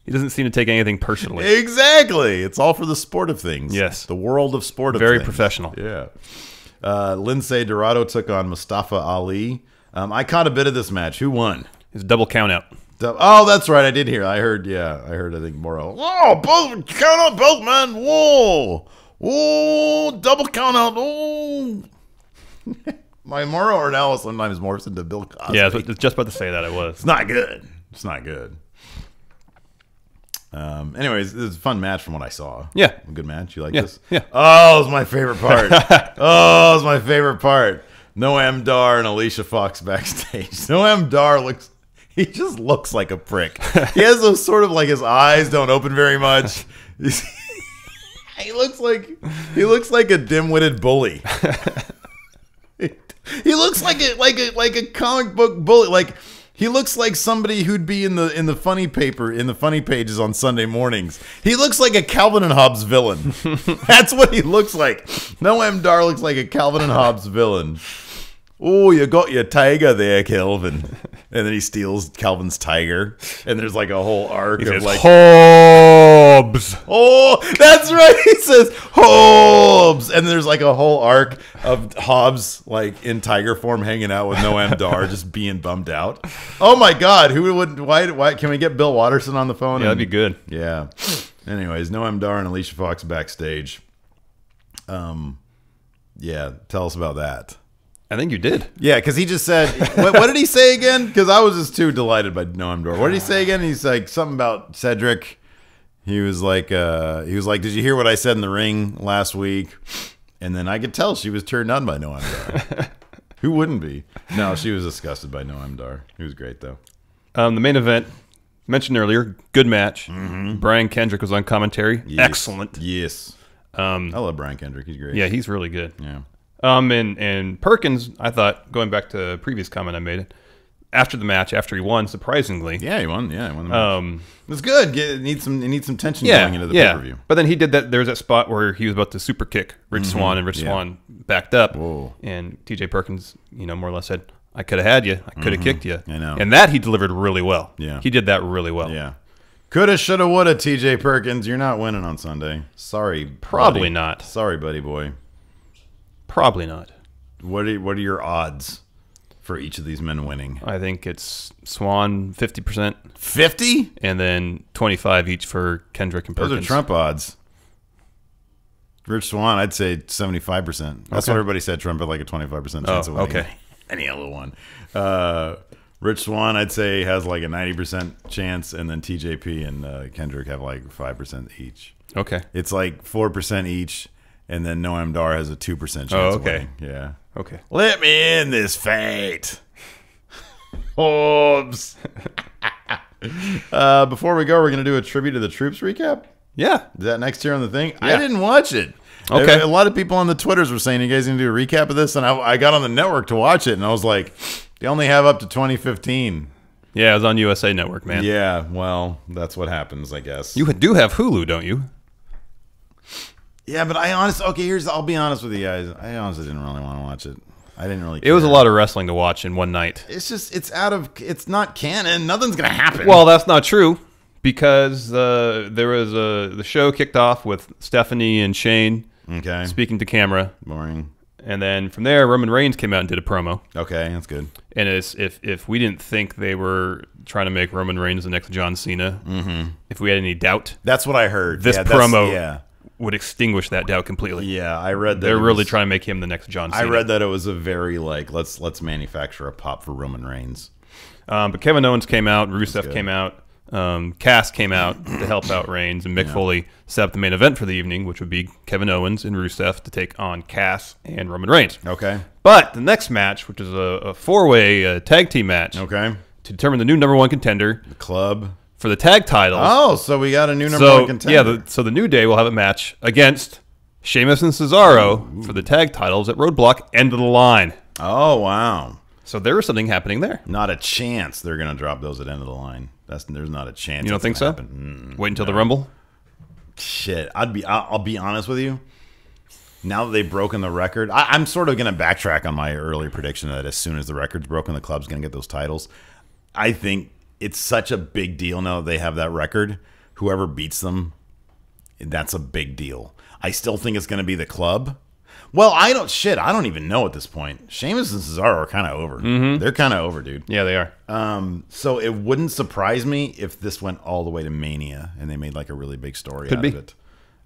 [SPEAKER 1] he doesn't seem to take anything personally. Exactly, it's all for the sport of things. Yes, the world of sport of
[SPEAKER 5] very
[SPEAKER 1] things.
[SPEAKER 5] Professional.
[SPEAKER 1] Yeah. Lindsay Dorado took on Mustafa Ali. I caught a bit of this match. Who won?
[SPEAKER 5] It's a double count out.
[SPEAKER 1] Oh, that's right. I did hear. I heard. I think Morrow. Whoa, both count out, both man. Whoa, double count out. Oh, my Morrow Ornell sometimes morphs into Bill Cosby.
[SPEAKER 5] Yeah, I was just about to say that. It was.
[SPEAKER 1] It's not good. It's not good. Anyways, it was a fun match from what I saw. Yeah, a good match. You like this? Yeah. Oh, it was my favorite part. Oh, it was my favorite part. Noam Dar and Alicia Fox backstage. Noam Dar he just looks like a prick. He has those sort of like his eyes don't open very much. He looks like a dim-witted bully. He looks like a comic book bully. Like he looks like somebody who'd be in the funny pages on Sunday mornings. He looks like a Calvin and Hobbes villain. That's what he looks like. Noam Dar looks like a Calvin and Hobbes villain. Oh, you got your tiger there, Calvin. And then he steals Calvin's tiger. And there's like a whole arc of like
[SPEAKER 5] Hobbes.
[SPEAKER 1] Oh, that's right. He says Hobbes. And there's like a whole arc of Hobbes like in tiger form hanging out with Noam Dar just being bummed out. Oh my God. Why can we get Bill Watterson on the phone?
[SPEAKER 5] Yeah, that'd be good.
[SPEAKER 1] Yeah. Anyways, Noam Dar and Alicia Fox backstage. Yeah, tell us about that.
[SPEAKER 5] I think you did.
[SPEAKER 1] Yeah, because he just said, what did he say again? Because I was just too delighted by Noam Dar. What did he say again? He's like something about Cedric. He was like, did you hear what I said in the ring last week? And then I could tell she was turned on by Noam Dar. Who wouldn't be? No, she was disgusted by Noam Dar. He was great though.
[SPEAKER 5] The main event mentioned earlier, good match. Brian Kendrick was on commentary. Yes. Excellent.
[SPEAKER 1] Yes. I love Brian Kendrick. He's great.
[SPEAKER 5] Yeah, he's really good. Yeah. And Perkins, I thought, going back to a previous comment I made, after the match, after he won, surprisingly.
[SPEAKER 1] Yeah, he won. Yeah, he won the match. It was good. It needs some tension going into the pay-per-view.
[SPEAKER 5] But then he did that. There was that spot where he was about to super kick Rich Swann, and Rich Swann backed up. Whoa. And TJ Perkins, more or less said, I could have had you. I could have kicked you.
[SPEAKER 1] I know.
[SPEAKER 5] And that he delivered really well.
[SPEAKER 1] Yeah.
[SPEAKER 5] He did that really well.
[SPEAKER 1] Yeah. Coulda, shoulda, woulda, TJ Perkins. You're not winning on Sunday. Sorry.
[SPEAKER 5] Probably
[SPEAKER 1] buddy.
[SPEAKER 5] not.
[SPEAKER 1] Sorry, buddy boy.
[SPEAKER 5] Probably not.
[SPEAKER 1] What are your odds for each of these men winning?
[SPEAKER 5] I think it's Swan 50%.
[SPEAKER 1] 50?
[SPEAKER 5] And then 25 each for Kendrick and Perkins.
[SPEAKER 1] Those are Trump odds. Rich Swann, I'd say 75%. That's what everybody said. Trump had like a 25% chance of winning.
[SPEAKER 5] Okay.
[SPEAKER 1] Any other one. Rich Swann, I'd say, has like a 90% chance, and then TJP and Kendrick have like 5% each.
[SPEAKER 5] Okay.
[SPEAKER 1] It's like 4% each, and then Noam Dar has a 2% chance of winning. Yeah.
[SPEAKER 5] Okay.
[SPEAKER 1] Let me in this fight. Hobbs. Before we go, we're going to do a tribute to the troops recap.
[SPEAKER 5] Yeah.
[SPEAKER 1] Is that next year on the thing?
[SPEAKER 5] Yeah.
[SPEAKER 1] I didn't watch it.
[SPEAKER 5] Okay.
[SPEAKER 1] A lot of people on the Twitters were saying, you guys need to do a recap of this, and I got on the network to watch it, and I was like, they only have up to 2015.
[SPEAKER 5] Yeah, it was on USA Network, man.
[SPEAKER 1] Yeah, well, that's what happens, I guess.
[SPEAKER 5] You do have Hulu, don't you?
[SPEAKER 1] Yeah, but I'll be honest with you guys. I honestly didn't really want to watch it. I didn't really care.
[SPEAKER 5] It was a lot of wrestling to watch in one night.
[SPEAKER 1] It's just, it's not canon. Nothing's going to happen.
[SPEAKER 5] Well, that's not true, because there was the show kicked off with Stephanie and Shane speaking to camera.
[SPEAKER 1] Boring.
[SPEAKER 5] And then from there, Roman Reigns came out and did a promo.
[SPEAKER 1] Okay, that's good.
[SPEAKER 5] And if we didn't think they were trying to make Roman Reigns the next John Cena, if we had any doubt,
[SPEAKER 1] that's what I heard.
[SPEAKER 5] This promo would extinguish that doubt completely.
[SPEAKER 1] Yeah, I read that.
[SPEAKER 5] They're really trying to make him the next John Cena.
[SPEAKER 1] I read that it was a very let's manufacture a pop for Roman Reigns.
[SPEAKER 5] But Kevin Owens came out, Rusev came out, Cass came out to help out Reigns, and Mick Foley set up the main event for the evening, which would be Kevin Owens and Rusev to take on Cass and Roman Reigns.
[SPEAKER 1] Okay.
[SPEAKER 5] But the next match, which is a four-way tag team match, to determine the new #1 contender,
[SPEAKER 1] the club,
[SPEAKER 5] for the tag titles.
[SPEAKER 1] Oh, so we got a new #1 contender.
[SPEAKER 5] Yeah, so the New Day will have a match against Sheamus and Cesaro for the tag titles at Roadblock End of the Line.
[SPEAKER 1] Oh, wow.
[SPEAKER 5] So there was something happening there.
[SPEAKER 1] Not a chance they're going to drop those at End of the Line. There's not a chance.
[SPEAKER 5] You don't think so? Wait until the Rumble?
[SPEAKER 1] Shit. I'll be honest with you. Now that they've broken the record, I'm sort of going to backtrack on my earlier prediction that as soon as the record's broken, the club's going to get those titles. I think it's such a big deal now that they have that record. Whoever beats them, that's a big deal. I still think it's going to be the club. Well, I don't even know at this point. Sheamus and Cesaro are kind of over. They're kind of over, dude.
[SPEAKER 5] Yeah, they are.
[SPEAKER 1] So it wouldn't surprise me if this went all the way to Mania and they made like a really big story out of it.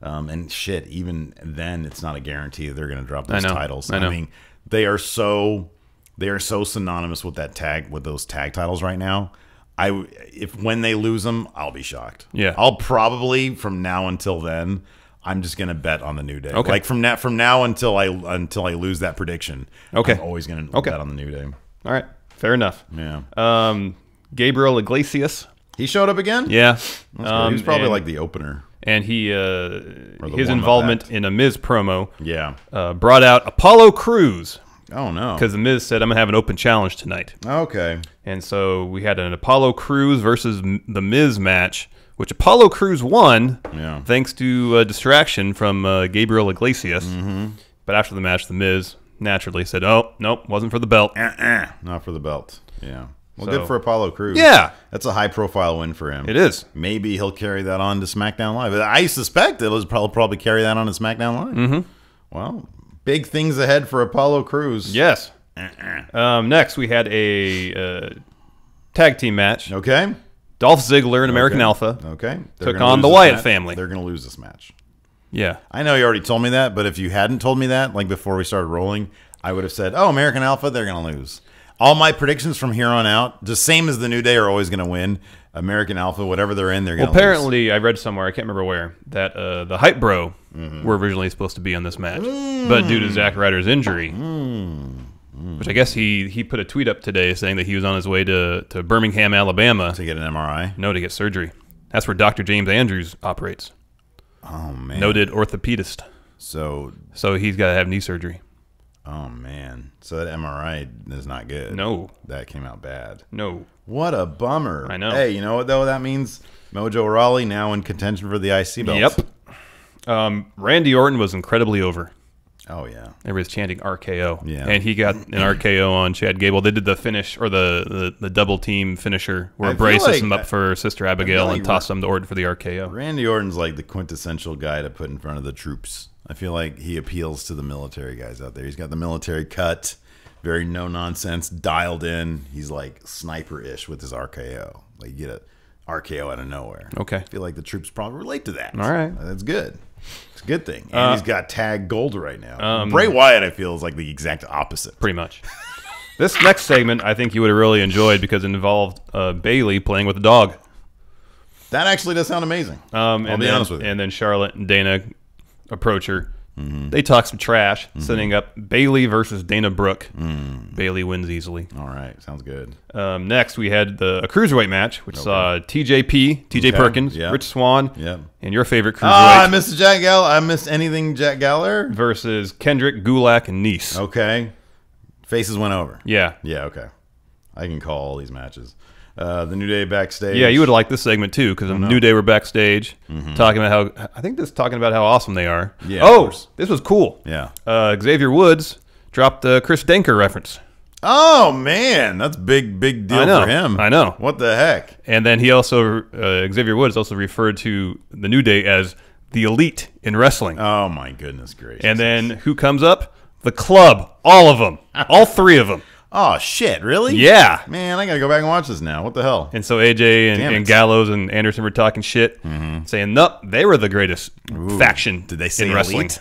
[SPEAKER 1] And shit, even then, it's not a guarantee that they're going to drop those titles. I mean, they are so synonymous with those tag titles right now. When they lose them, I'll be shocked.
[SPEAKER 5] Yeah,
[SPEAKER 1] I'll probably from now until then, I'm just gonna bet on the New Day.
[SPEAKER 5] Okay,
[SPEAKER 1] like from now until I lose that prediction.
[SPEAKER 5] Okay,
[SPEAKER 1] I'm always gonna bet on the New Day.
[SPEAKER 5] All right, fair enough.
[SPEAKER 1] Yeah.
[SPEAKER 5] Gabriel Iglesias.
[SPEAKER 1] He showed up again.
[SPEAKER 5] Yeah,
[SPEAKER 1] he was probably like the opener.
[SPEAKER 5] And his involvement in a Miz promo,
[SPEAKER 1] brought
[SPEAKER 5] out Apollo Crews.
[SPEAKER 1] Oh no!
[SPEAKER 5] Because the Miz said, "I'm gonna have an open challenge tonight."
[SPEAKER 1] Okay.
[SPEAKER 5] And so we had an Apollo Crews versus the Miz match, which Apollo Crews won, thanks to a distraction from Gabriel Iglesias. But after the match, the Miz naturally said, "Oh nope, wasn't for the belt.
[SPEAKER 1] Not for the belt." Yeah. Well, good for Apollo Crews.
[SPEAKER 5] Yeah.
[SPEAKER 1] That's a high-profile win for him.
[SPEAKER 5] It is.
[SPEAKER 1] Maybe he'll carry that on to SmackDown Live. I suspect it'll probably carry that on to SmackDown Live. Well, big things ahead for Apollo Crews.
[SPEAKER 5] Yes. Next, we had a tag team match.
[SPEAKER 1] Okay.
[SPEAKER 5] Dolph Ziggler and American Alpha took on the Wyatt family.
[SPEAKER 1] They're going to lose this match.
[SPEAKER 5] Yeah.
[SPEAKER 1] I know you already told me that, but if you hadn't told me that, like before we started rolling, I would have said, oh, American Alpha, they're going to lose. All my predictions from here on out, the same as the New Day, are always going to win. American Alpha, whatever they're in, they're going to lose.
[SPEAKER 5] Apparently, I read somewhere, I can't remember where, that the Hype Bro were originally supposed to be on this match. But due to Zack Ryder's injury, which I guess he put a tweet up today saying that he was on his way to Birmingham, Alabama.
[SPEAKER 1] To get an MRI?
[SPEAKER 5] No, to get surgery. That's where Dr. James Andrews operates.
[SPEAKER 1] Oh, man.
[SPEAKER 5] Noted orthopedist.
[SPEAKER 1] So
[SPEAKER 5] he's got to have knee surgery.
[SPEAKER 1] Oh, man. So that MRI is not good.
[SPEAKER 5] No.
[SPEAKER 1] That came out bad.
[SPEAKER 5] No.
[SPEAKER 1] What a bummer.
[SPEAKER 5] I know.
[SPEAKER 1] Hey, you know what, though, that means? Mojo Rawley now in contention for the IC belt.
[SPEAKER 5] Yep. Randy Orton was incredibly over.
[SPEAKER 1] Oh, yeah.
[SPEAKER 5] Everybody's chanting RKO.
[SPEAKER 1] Yeah.
[SPEAKER 5] And he got an RKO on Chad Gable. They did the finish, or the double team finisher, where Bray sets him up for Sister Abigail and tosses him to Orton for the RKO.
[SPEAKER 1] Randy Orton's like the quintessential guy to put in front of the troops. I feel like he appeals to the military guys out there. He's got the military cut, very no-nonsense, dialed in. He's like sniper-ish with his RKO. Like, you get a RKO out of nowhere.
[SPEAKER 5] Okay.
[SPEAKER 1] I feel like the troops probably relate to that.
[SPEAKER 5] All right.
[SPEAKER 1] That's good. It's a good thing. And he's got tag gold right now. Bray Wyatt, I feel, is like the exact opposite.
[SPEAKER 5] Pretty much. This next segment, I think you would have really enjoyed because it involved Bayley playing with a dog.
[SPEAKER 1] That actually does sound amazing. I'll be honest with you.
[SPEAKER 5] And then Charlotte and Dana approach her. They talk some trash, setting up Bayley versus Dana Brooke. Bayley wins easily.
[SPEAKER 1] All right, sounds good.
[SPEAKER 5] Next, we had a cruiserweight match, which saw TJ Perkins, Rich Swann, and your favorite cruiserweight.
[SPEAKER 1] I missed Jack Gallagher. I missed anything Jack Gallagher
[SPEAKER 5] versus Kendrick, Gulak, and Nice.
[SPEAKER 1] Okay, faces went over.
[SPEAKER 5] Yeah,
[SPEAKER 1] okay. I can call all these matches. The New Day backstage.
[SPEAKER 5] Yeah, you would like this segment too because the New Day were backstage talking about how awesome they are.
[SPEAKER 1] Yeah.
[SPEAKER 5] This was cool.
[SPEAKER 1] Yeah.
[SPEAKER 5] Xavier Woods dropped the Chris Denker reference.
[SPEAKER 1] Oh man, that's big deal for him.
[SPEAKER 5] I know.
[SPEAKER 1] What the heck?
[SPEAKER 5] And then he also Xavier Woods also referred to the New Day as the elite in wrestling.
[SPEAKER 1] Oh my goodness gracious.
[SPEAKER 5] And then who comes up? The Club. All of them. All three of them.
[SPEAKER 1] Oh, shit, really?
[SPEAKER 5] Yeah.
[SPEAKER 1] Man, I got to go back and watch this now. What the hell?
[SPEAKER 5] And so AJ and Gallows and Anderson were talking shit, saying, nope, they were the greatest faction
[SPEAKER 1] Did they say
[SPEAKER 5] in wrestling.
[SPEAKER 1] elite?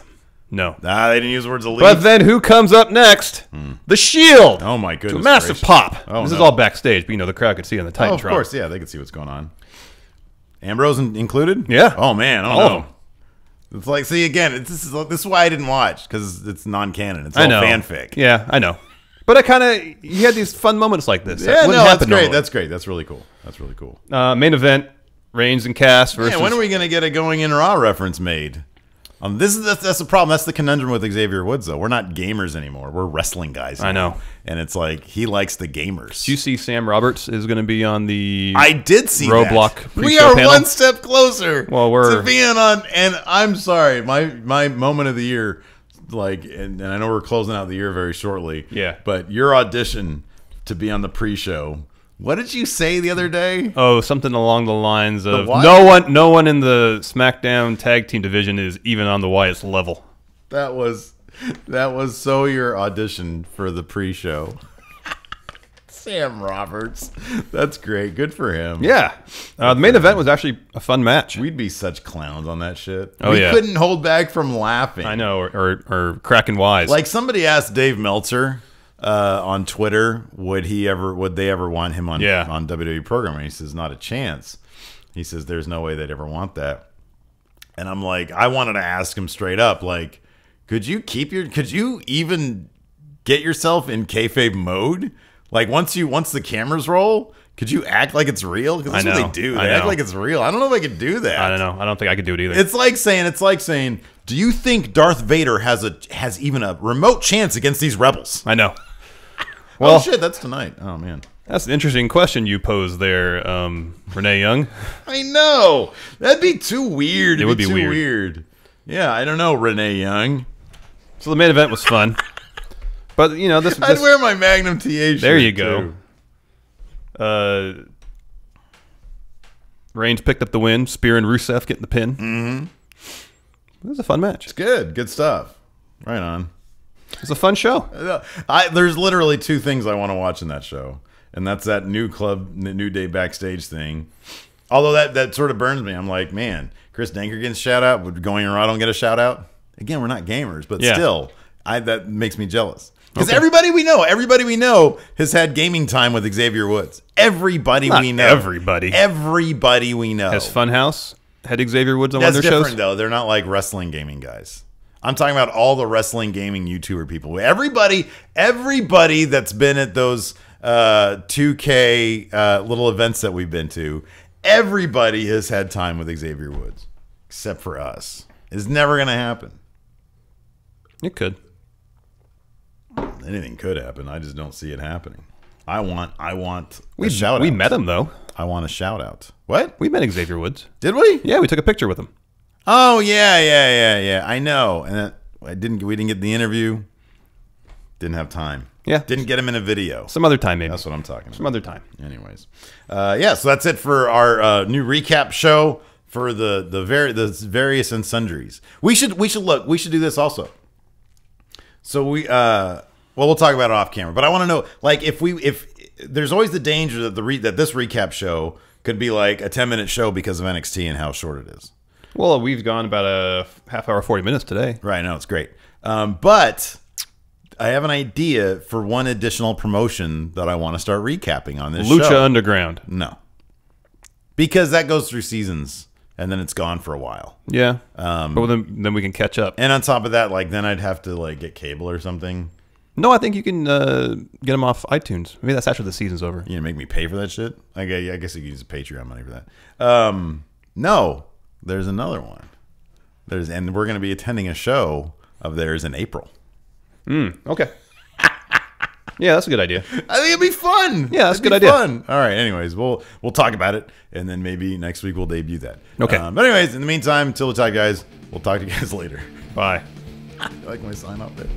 [SPEAKER 5] No.
[SPEAKER 1] Nah, they didn't use the words elite.
[SPEAKER 5] But then who comes up next? The Shield.
[SPEAKER 1] Oh, my goodness.
[SPEAKER 5] To a massive
[SPEAKER 1] gracious.
[SPEAKER 5] pop.
[SPEAKER 1] Oh,
[SPEAKER 5] this is all backstage, but the crowd could see on the Titantron.
[SPEAKER 1] Of course, yeah, they could see what's going on. Ambrose included?
[SPEAKER 5] Yeah.
[SPEAKER 1] Oh, man.
[SPEAKER 5] All of them.
[SPEAKER 1] It's like, see, again, this is why I didn't watch, because it's non-canon. It's all fanfic.
[SPEAKER 5] Yeah, I know. But you had these fun moments like this.
[SPEAKER 1] Yeah, no, that's great. Normally. That's great. That's really cool. That's really cool.
[SPEAKER 5] Main event, Reigns and Cass versus...
[SPEAKER 1] Yeah, when are we going to get a Going In Raw reference made? That's the problem. That's the conundrum with Xavier Woods, though. We're not gamers anymore. We're wrestling guys now.
[SPEAKER 5] I know.
[SPEAKER 1] And it's like, he likes the gamers.
[SPEAKER 5] Do you see Sam Roberts is going to be on the...
[SPEAKER 1] I did see
[SPEAKER 5] Roadblock
[SPEAKER 1] that.
[SPEAKER 5] pre-show
[SPEAKER 1] We are
[SPEAKER 5] panel?
[SPEAKER 1] one step closer
[SPEAKER 5] to
[SPEAKER 1] being on... And I'm sorry, my moment of the year... and I know we're closing out the year very shortly.
[SPEAKER 5] Yeah.
[SPEAKER 1] But your audition to be on the pre-show, what did you say the other day?
[SPEAKER 5] Oh, something along the lines of
[SPEAKER 1] what?
[SPEAKER 5] no one in the SmackDown tag team division is even on the Wyatt's level.
[SPEAKER 1] That was so your audition for the pre-show. Sam Roberts. That's great. Good for him.
[SPEAKER 5] Yeah. The main event was actually a fun match.
[SPEAKER 1] We'd be such clowns on that shit.
[SPEAKER 5] Oh,
[SPEAKER 1] we
[SPEAKER 5] yeah.
[SPEAKER 1] couldn't hold back from laughing.
[SPEAKER 5] I know, or cracking wise.
[SPEAKER 1] Like somebody asked Dave Meltzer on Twitter, would they ever want him on WWE programming? He says, not a chance. He says, there's no way they'd ever want that. And I'm like, I wanted to ask him straight up, like, could you even get yourself in kayfabe mode? Like once the cameras roll, could you act like it's real? Because that's what they do. They act like it's real. I don't know if I could do that.
[SPEAKER 5] I don't know. I don't think I could do it either.
[SPEAKER 1] It's like saying, do you think Darth Vader has even a remote chance against these rebels?
[SPEAKER 5] I know. Well,
[SPEAKER 1] oh shit, that's tonight. Oh man.
[SPEAKER 5] That's an interesting question you posed there, Renee Young.
[SPEAKER 1] I know. That'd be too weird.
[SPEAKER 5] It would be
[SPEAKER 1] too
[SPEAKER 5] weird.
[SPEAKER 1] weird. Yeah, I don't know, Renee Young.
[SPEAKER 5] So the main event was fun. But, this...
[SPEAKER 1] I'd wear my Magnum TA shirt,
[SPEAKER 5] there you go. Reigns picked up the win. Spear and Rusev getting the pin. Mm-hmm. It was a fun match.
[SPEAKER 1] It's good. Good stuff. Right on.
[SPEAKER 5] It was a fun show.
[SPEAKER 1] There's literally two things I want to watch in that show. And that's that New Day backstage thing. Although that sort of burns me. I'm like, man, Chris Denker gets a shout out. Would Going In Raw don't get a shout out? Again, we're not gamers, but still, that makes me jealous. Because everybody we know has had gaming time with Xavier Woods. Everybody we know has
[SPEAKER 5] Funhouse had Xavier Woods on one of their shows.
[SPEAKER 1] That's different though. They're not like wrestling gaming guys. I'm talking about all the wrestling gaming YouTuber people. Everybody that's been at those 2K little events that we've been to, everybody has had time with Xavier Woods, except for us. It's never going to happen.
[SPEAKER 5] It could.
[SPEAKER 1] Anything could happen. I just don't see it happening. I want a shout out.
[SPEAKER 5] We met him though.
[SPEAKER 1] I want a shout out. What?
[SPEAKER 5] We met Xavier Woods.
[SPEAKER 1] Did we?
[SPEAKER 5] Yeah, we took a picture with him.
[SPEAKER 1] Oh yeah. I know. And We didn't get the interview. Didn't have time.
[SPEAKER 5] Yeah.
[SPEAKER 1] Didn't get him in a video.
[SPEAKER 5] Some other time, maybe.
[SPEAKER 1] That's what I'm talking about.
[SPEAKER 5] Some other time.
[SPEAKER 1] Anyways. Yeah, so that's it for our new recap show for the various and sundries. We should do this also. So we'll talk about it off camera, but I want to know, like, if there's always the danger that this recap show could be like a 10-minute show because of NXT and how short it is.
[SPEAKER 5] Well, we've gone about a half hour, 40 minutes today.
[SPEAKER 1] Right, no, it's great. But I have an idea for one additional promotion that I want to start recapping on this show.
[SPEAKER 5] Lucha Underground.
[SPEAKER 1] No. Because that goes through seasons, and then it's gone for a while.
[SPEAKER 5] Yeah. But then we can catch up.
[SPEAKER 1] And on top of that, like, then I'd have to, like, get cable or something.
[SPEAKER 5] No, I think you can get them off iTunes. Maybe that's after the season's over.
[SPEAKER 1] You gonna make me pay for that shit? I guess you can use Patreon money for that. No, there's another one. And we're gonna be attending a show of theirs in April.
[SPEAKER 5] Okay. Yeah, that's a good idea.
[SPEAKER 1] I think it'd be fun.
[SPEAKER 5] Yeah, that's a good idea.
[SPEAKER 1] Fun. All right. Anyways, we'll talk about it, and then maybe next week we'll debut that.
[SPEAKER 5] Okay.
[SPEAKER 1] But anyways, in the meantime, till the time, guys, we'll talk to you guys later.
[SPEAKER 5] Bye.
[SPEAKER 1] I like my sign off there.